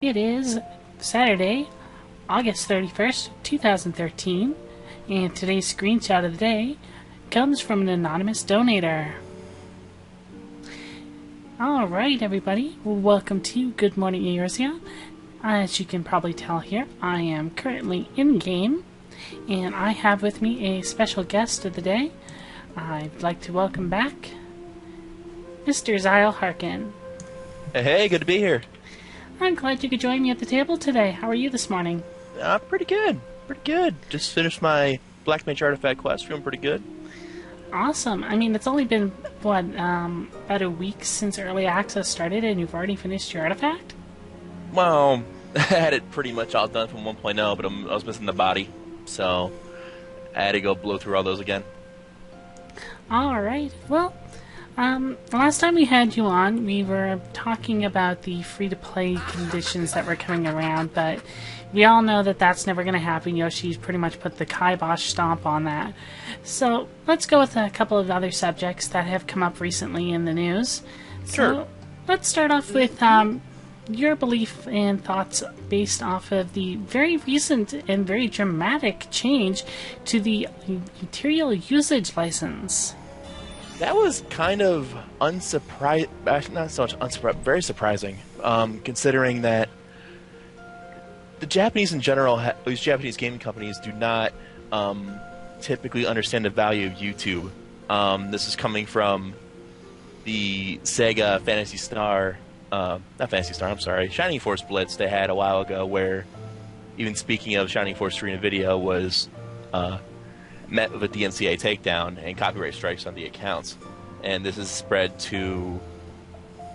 It is Saturday, August 31st, 2013, and today's screenshot of the day comes from an anonymous donator. Alright, everybody, welcome to Good Morning Eorzea. As you can probably tell here, I am currently in-game, and I have with me a special guest of the day. I'd like to welcome back Mr. Xyle Harkyn. Hey, good to be here. I'm glad you could join me at the table today. How are you this morning? Pretty good. Pretty good. Just finished my Black Mage Artifact quest. Feeling pretty good. Awesome. I mean, it's only been, what, about a week since Early Access started, and you've already finished your artifact? Well, I had it pretty much all done from 1.0, but I was missing the body, so I had to go blow through all those again. Alright. Well, the last time we had you on, we were talking about the free-to-play conditions that were coming around, but we all know that that's never going to happen. Yoshi's pretty much put the kibosh stomp on that. So let's go with a couple of other subjects that have come up recently in the news. Sure. So let's start off with your belief and thoughts based off of the very recent and very dramatic change to the material usage license. That was kind of unsurprising, not so much unsurprising, very surprising, considering that the Japanese in general, these Japanese gaming companies do not typically understand the value of YouTube. This is coming from the Sega Phantasy Star, not Phantasy Star, I'm sorry, Shining Force Blitz they had a while ago, where even speaking of Shining Force 3 in a video was met with a DMCA takedown and copyright strikes on the accounts. And this is spread to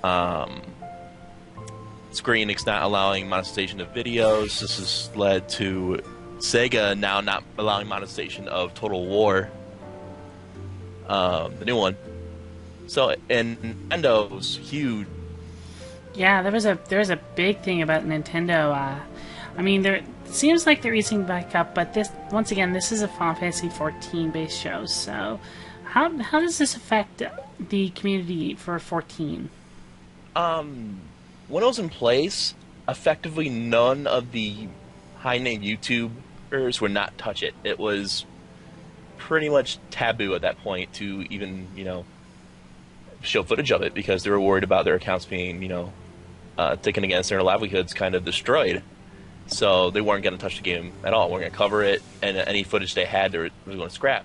Square Enix not allowing monetization of videos. This has led to Sega now not allowing monetization of Total War, the new one. So, and Nintendo's huge. Yeah, there was a big thing about Nintendo. I mean, it seems like they're easing back up, but this, once again, this is a Final Fantasy 14 based show. So, how does this affect the community for 14? When it was in place, effectively none of the high-name YouTubers would not touch it. It was pretty much taboo at that point to even, show footage of it, because they were worried about their accounts being, taken against, their livelihoods kind of destroyed. So they weren't going to touch the game at all. We're going to cover it, and any footage they had, they were going to scrap.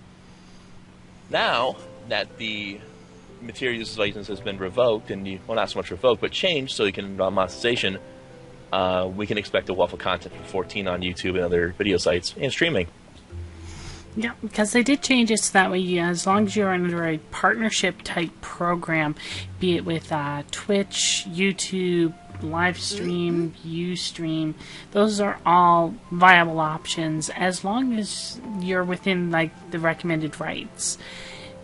Now that the material usage license has been revoked, and well, not so much revoked, but changed, so you can monetization, we can expect a wealth of content for 14 on YouTube and other video sites and streaming. Yeah, because they did change it so that way, as long as you're under a partnership type program, be it with Twitch, YouTube, Livestream, Ustream, those are all viable options as long as you're within the recommended rights.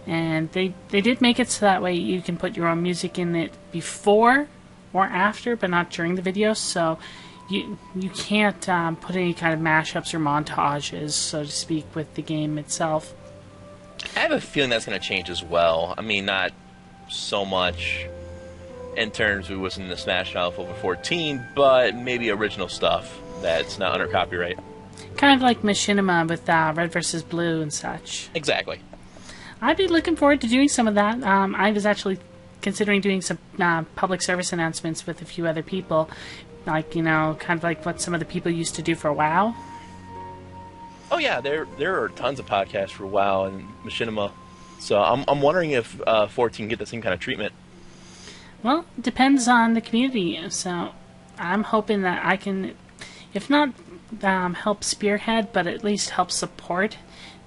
And they did make it so that way you can put your own music in it before or after, but not during the video. So you can't put any kind of mashups or montages, so to speak, with the game itself. I have a feeling that's going to change as well. I mean, not so much in terms of what's in the Smash Mouth over 14, but maybe original stuff that's not under copyright. Kind of like Machinima with Red vs. Blue and such. Exactly. I'd be looking forward to doing some of that. I was actually considering doing some public service announcements with a few other people, kind of like what some of the people used to do for WoW. Oh yeah, there are tons of podcasts for WoW and Machinima, so I'm wondering if 14 get the same kind of treatment. Well, it depends on the community, so I'm hoping that I can, if not help spearhead, but at least help support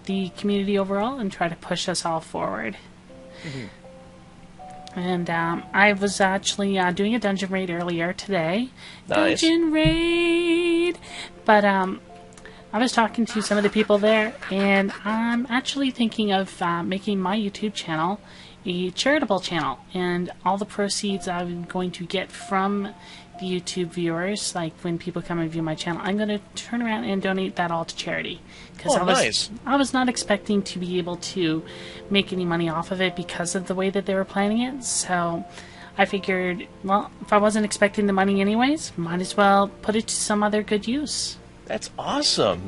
the community overall and try to push us all forward. Mm-hmm. And I was actually doing a dungeon raid earlier today. Nice. Dungeon raid! But I was talking to some of the people there, and I'm actually thinking of making my YouTube channel a charitable channel, and all the proceeds I'm going to get from the YouTube viewers, like when people come and view my channel, I'm going to turn around and donate that all to charity. Because I was not expecting to be able to make any money off of it because of the way that they were planning it. So I figured, well, if I wasn't expecting the money anyways, might as well put it to some other good use. That's awesome.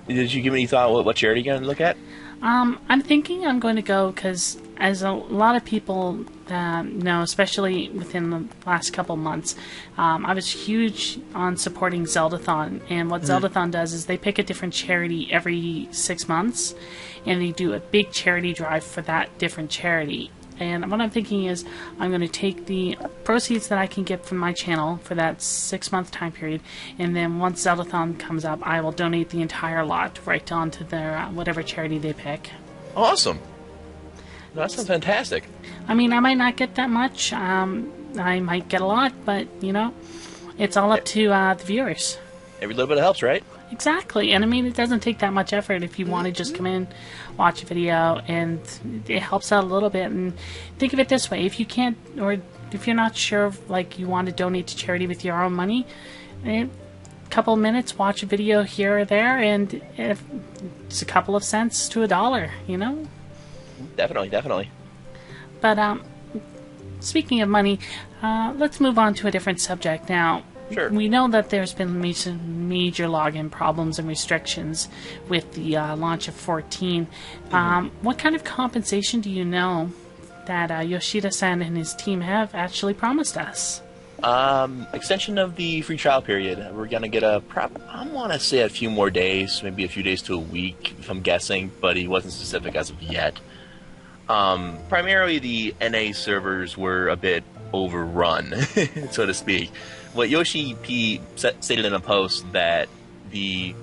Did you give any thought what charity you're going to look at? I'm thinking I'm going to go because, as a lot of people know, especially within the last couple months, I was huge on supporting Zeldathon. And what Zeldathon does is they pick a different charity every 6 months, and they do a big charity drive for that different charity. And what I'm thinking is I'm going to take the proceeds that I can get from my channel for that 6-month time period, and then once Zeldathon comes up, I will donate the entire lot right on to their whatever charity they pick. Awesome. That sounds fantastic. I mean, I might not get that much. I might get a lot, but, you know, it's all up to the viewers. Every little bit helps, right? Exactly. And I mean, it doesn't take that much effort if you want to just come in, watch a video, and it helps out a little bit. And think of it this way: if you can't, or if you're not sure, like, you want to donate to charity with your own money, a couple minutes, watch a video here or there, and it's a couple of cents to $1, you know? Definitely. But speaking of money, let's move on to a different subject now. Sure. We know that there's been major login problems and restrictions with the launch of 14. What kind of compensation do you know that Yoshida-san and his team have actually promised us? Extension of the free trial period. We're going to get I want to say a few more days, maybe a few days to a week, if I'm guessing, but he wasn't specific as of yet. Primarily, the NA servers were a bit overrun, so to speak. What Yoshi P stated in a post that he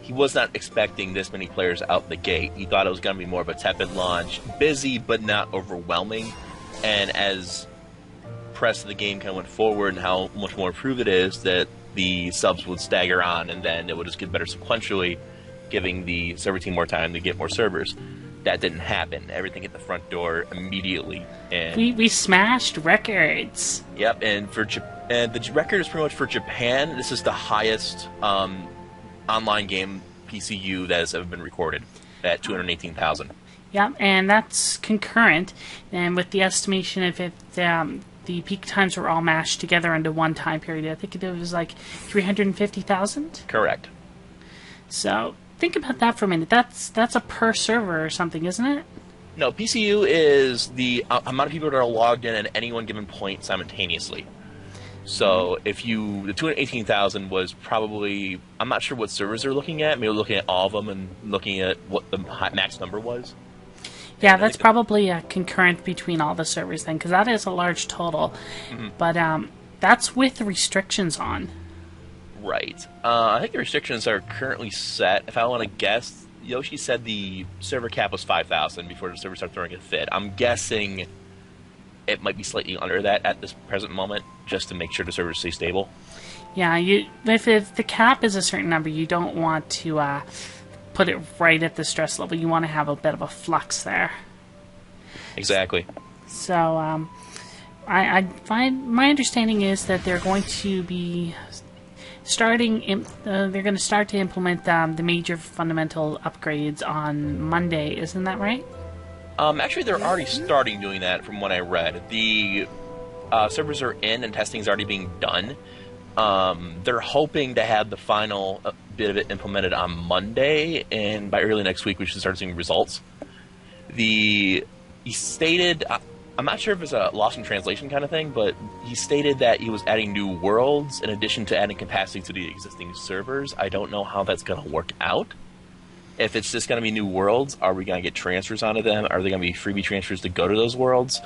was not expecting this many players out the gate. He thought it was going to be more of a tepid launch, busy but not overwhelming. And as press of the game kind of went forward and how much more improved it is, that the subs would stagger on and then it would just get better sequentially, giving the server team more time to get more servers. That didn't happen. Everything hit the front door immediately, and we smashed records. Yep, and the record is pretty much for Japan. This is the highest online game PCU that has ever been recorded at 218,000. Yep, and that's concurrent. And with the estimation of it, the peak times were all mashed together into one time period. I think it was like 350,000. Correct. So think about that for a minute. That's a per server or something, isn't it? No, PCU is the amount of people that are logged in at any one given point simultaneously. So the 218,000 was probably, I'm not sure what servers they're looking at. Maybe looking at all of them and looking at what the max number was. Yeah, that's probably concurrent between all the servers then, because that is a large total. Mm-hmm. But that's with the restrictions on. Right. I think the restrictions are currently set. If I want to guess, Yoshi said the server cap was 5,000 before the server started throwing a fit. I'm guessing it might be slightly under that at this present moment, just to make sure the servers stay stable. Yeah, if the cap is a certain number, you don't want to put it right at the stress level. You want to have a bit of a flux there. Exactly. So I find my understanding is that they're going to be starting. They're going to start to implement the major fundamental upgrades on Monday. Isn't that right? Actually, they're already starting doing that from what I read. The servers are in and testing is already being done. They're hoping to have the final bit of it implemented on Monday, and by early next week we should start seeing results. He stated, I'm not sure if it's a lost in translation kind of thing, but he stated that he was adding new worlds in addition to adding capacity to the existing servers. I don't know how that's going to work out. If it's just going to be new worlds, are we going to get transfers onto them? Are they going to be freebie transfers to go to those worlds?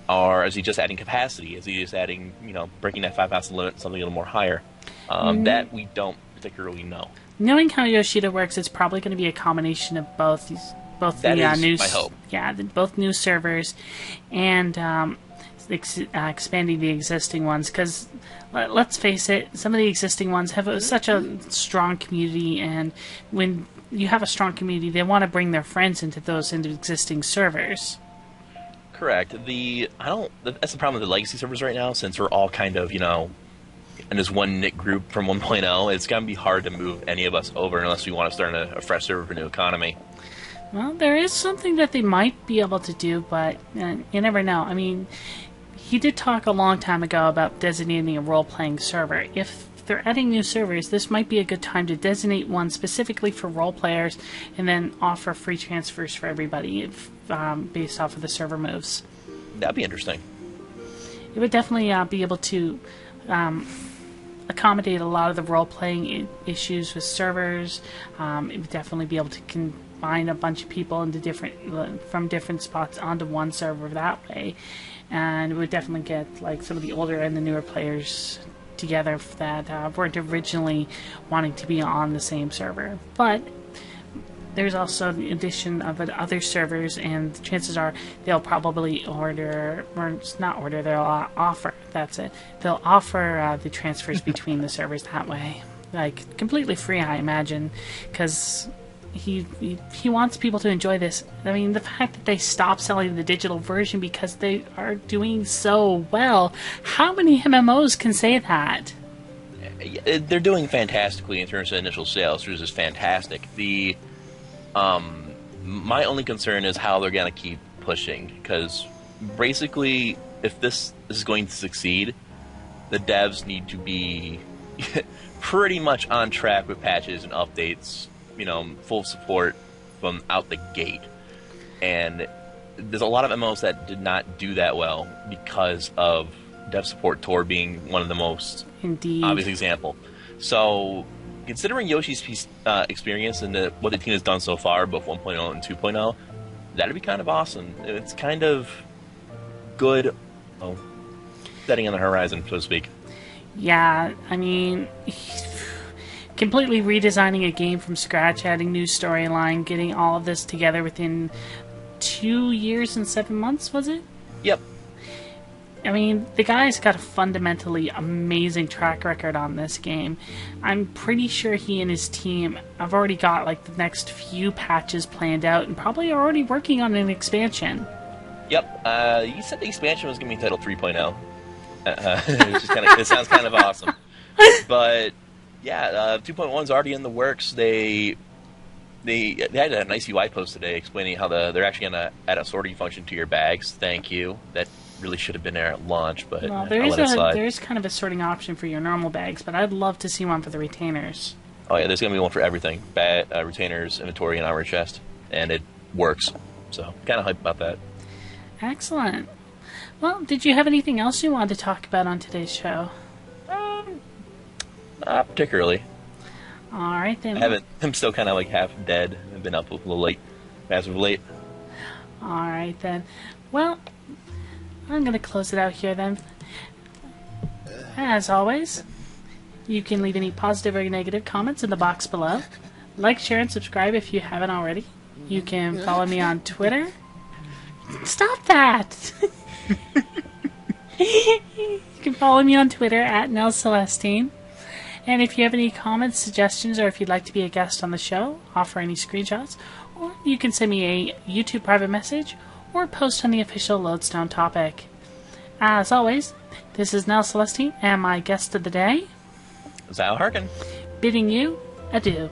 Or is he just adding capacity? Is he just adding, breaking that 5,000 limit, something a little more higher? That we don't particularly know. Knowing how Yoshida works, it's probably going to be a combination of both that the new, my hope. Yeah, both new servers and expanding the existing ones. Because let's face it, some of the existing ones have such a strong community, and when you have a strong community, they want to bring their friends into existing servers. Correct. That's the problem with the legacy servers right now, since we're all kind of, in this one knit group from 1.0. It's going to be hard to move any of us over unless we want to start a fresh server for New Economy. Well, there is something that they might be able to do, but you never know. I mean, he did talk a long time ago about designating a role-playing server. If they're adding new servers, this might be a good time to designate one specifically for role players and then offer free transfers for everybody based off of the server moves. That'd be interesting. It would definitely be able to accommodate a lot of the role-playing issues with servers. It would definitely be able to combine a bunch of people into from different spots onto one server that way, and it would definitely get like some of the older and the newer players together that weren't originally wanting to be on the same server. But there's also the addition of other servers, and chances are they'll probably order, or not order, they'll offer, that's it, they'll offer the transfers between the servers that way. Like, completely free, I imagine, because he wants people to enjoy this. I mean, the fact that they stopped selling the digital version because they are doing so well. How many MMOs can say that? They're doing fantastically in terms of initial sales, which is fantastic. My only concern is how they're going to keep pushing, because basically, if this is going to succeed, the devs need to be pretty much on track with patches and updates, full support from out the gate. And there's a lot of MMOs that did not do that well because of dev support Tor being one of the most obvious example. So, considering Yoshi's experience and what the team has done so far, both 1.0 and 2.0, that'd be kind of awesome. It's kind of good, setting on the horizon, so to speak. Yeah, I mean, completely redesigning a game from scratch, adding new storyline, getting all of this together within 2 years and 7 months, was it? Yep. I mean, the guy's got a fundamentally amazing track record on this game. I'm pretty sure he and his team have already got like the next few patches planned out and probably are already working on an expansion. Yep. You said the expansion was going to be titled 3.0. It sounds kind of awesome. But yeah, 2.1 is already in the works. They had a nice UI post today explaining how they're actually going to add a sorting function to your bags. Thank you. That really should have been there at launch, but well, there is kind of a sorting option for your normal bags, but I'd love to see one for the retainers. Oh yeah, there's going to be one for everything. Retainers, inventory, and armor chest. And it works. So, kind of hyped about that. Excellent. Well, did you have anything else you wanted to talk about on today's show? Not particularly. Alright then. I'm still kind of like half dead. I've been up a little late. As of late. Alright then. Well, I'm going to close it out here then. As always, you can leave any positive or negative comments in the box below. Like, share, and subscribe if you haven't already. You can follow me on Twitter. Stop that! You can follow me on Twitter at NellCelestine. And if you have any comments, suggestions, or if you'd like to be a guest on the show, offer any screenshots, or you can send me a YouTube private message or post on the official Lodestone topic. As always, this is Nell Celestine and my guest of the day, Xyle Harkyn, bidding you adieu.